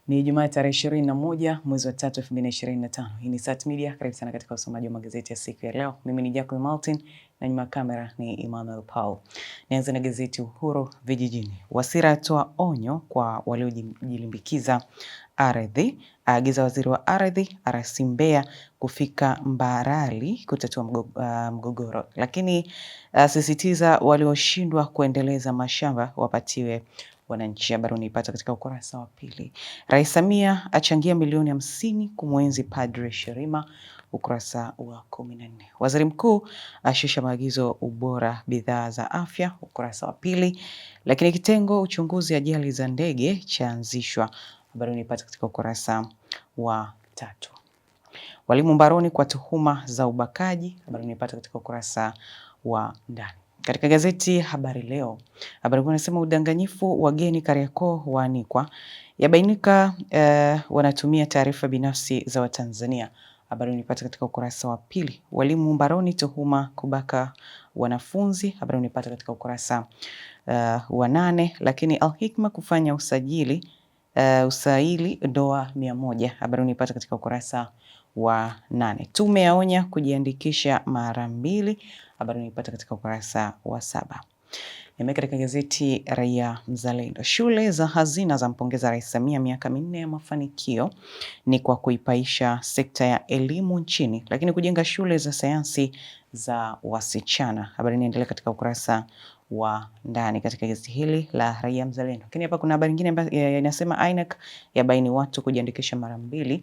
Ni Ijumaa tarehe 21 mwezi wa 3 2025. Hii ni Sat Media. Karibu sana katika usomaji wa magazeti ya siku ya leo. Mimi ni Jacqueline Martin na nyuma ya kamera ni Emmanuel Paul. Nianze na gazeti Uhuru Vijijini. Wasira atoa onyo kwa waliojilimbikiza ardhi, aagiza waziri wa ardhi RC Mbeya kufika Mbarali kutatua mgogoro, lakini sisitiza walioshindwa kuendeleza mashamba wapatiwe wananchi. Habari unaipata katika ukurasa wa pili. Rais Samia achangia milioni 50 kumwenzi Padre Sherima, ukurasa wa 14. Waziri Mkuu ashusha maagizo ubora bidhaa za afya, ukurasa wa pili. Lakini kitengo uchunguzi ajali za ndege chaanzishwa. Habari unaipata katika ukurasa wa 3. Walimu mbaroni kwa tuhuma za ubakaji. Habari unaipata katika ukurasa wa ndani. Katika gazeti Habari Leo, habari kuu inasema udanganyifu wageni Kariakoo waanikwa, yabainika wanatumia taarifa binafsi za Watanzania. Habari unipata katika ukurasa wa pili. Walimu mbaroni tuhuma kubaka wanafunzi. Habari unipata katika ukurasa wa 8. Lakini Al-Hikma kufanya usaili doa 100. Habari unipata katika ukurasa wa 8. Tume yaonya kujiandikisha mara 2. Habari unaipata katika ukurasa wa 7. Katika gazeti Raia Mzalendo, shule za hazina za mpongeza Rais Samia miaka 4 ya mafanikio ni kwa kuipaisha sekta ya elimu nchini, lakini kujenga shule za sayansi za wasichana. Habari inaendelea katika ukurasa wa ndani katika gazeti hili la Raia Mzalendo. Lakini hapa kuna habari nyingine ambayo inasema INEC yabaini watu kujiandikisha mara 2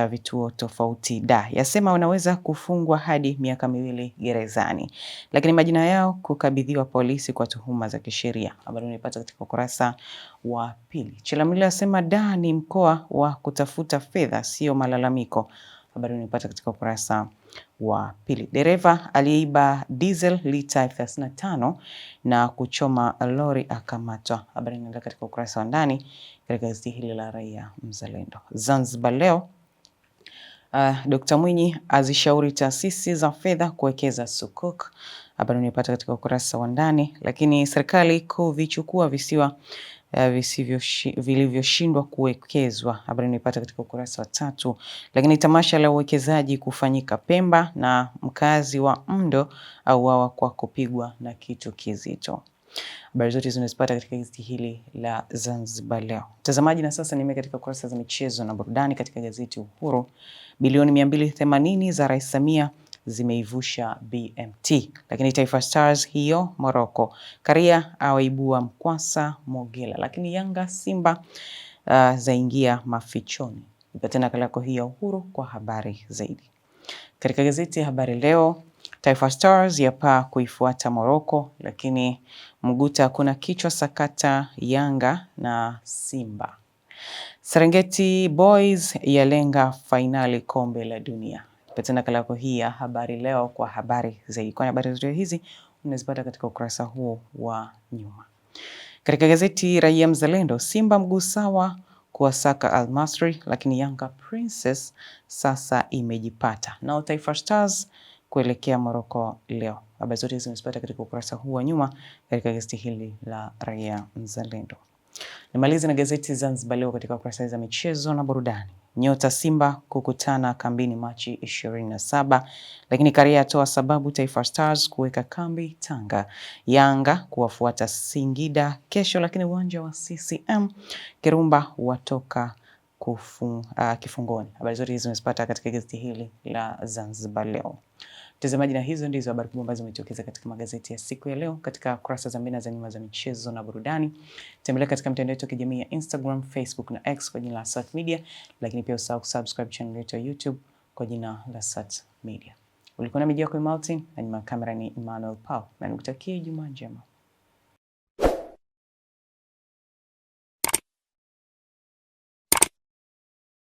vituo tofauti yasema wanaweza kufungwa hadi miaka 2 gerezani, lakini majina yao kukabidhiwa polisi kwa tuhuma za kisheria. Habari unapata katika ukurasa wa pili. Chalamila asema ni mkoa wa kutafuta fedha, sio malalamiko. Habari unapata katika ukurasa wa pili. Dereva aliyeiba diesel lita 35 na kuchoma lori akamatwa. Habari inaendelea katika ukurasa wa ndani katika gazeti hili la Raia Mzalendo. Zanzibar Leo, Dr. Mwinyi azishauri taasisi za fedha kuwekeza Sukuk. Habari unapata katika ukurasa wa ndani. Lakini serikali kuvichukua visiwa vilivyoshindwa kuwekezwa. Habari unapata katika ukurasa wa 3. Lakini tamasha la uwekezaji kufanyika Pemba na mkazi wa Mdo auawa kwa kupigwa na kitu kizito. Habari zote zinazipata katika gazeti hili la Zanzibar Leo. Mtazamaji, na sasa katika kurasa za michezo na burudani katika gazeti Uhuru. Bilioni 280 za Rais Samia zimeivusha BMT. Lakini Taifa Stars hiyo Morocco. Karia awaibua Mkwasa Mogela. Lakini Yanga Simba zaingia mafichoni. Ipate nakala yako hii ya Uhuru kwa habari zaidi. Katika gazeti Habari Leo, Taifa Stars yapaa kuifuata Morocco, lakini Mguta kuna kichwa sakata Yanga na Simba. Serengeti Boys yalenga fainali kombe la dunia. Ipate nakala yako hii ya Habari Leo kwa habari zaidi. Kwa habari zote hizi unazipata katika ukurasa huo wa nyuma. Katika gazeti Raia Mzalendo, Simba mguu sawa kuwasaka Al Masry, lakini Yanga Princess sasa imejipata. Nao Taifa Stars kuelekea Morocco leo. Habari zote hizi unazipata katika ukurasa huu wa nyuma katika gazeti hili la Raia Mzalendo. Nimalize na gazeti Zanzibar Leo katika ukurasa za michezo na burudani. Nyota Simba kukutana kambini Machi 27, lakini Karia atoa sababu Taifa Stars kuweka kambi Tanga. Yanga kuwafuata Singida kesho, lakini uwanja wa CCM Kirumba watoka kifungoni. Habari zote hizo unazipata katika gazeti hili la Zanzibar Leo. Mtazamaji, na hizo ndizo habari kubwa ambazo zimetokeza katika magazeti ya siku ya leo katika kurasa za mbele za nyuma za michezo na burudani. Tembelea katika mtandao wetu wa kijamii ya Instagram, Facebook na X kwa jina la Sat Media, lakini pia usahau kusubscribe channel yetu ya YouTube kwa jina la Sat Media. Ulikuwa na Jacqueline Martin na nyuma ya kamera ni Emmanuel Paul, na nikutakie Ijumaa njema.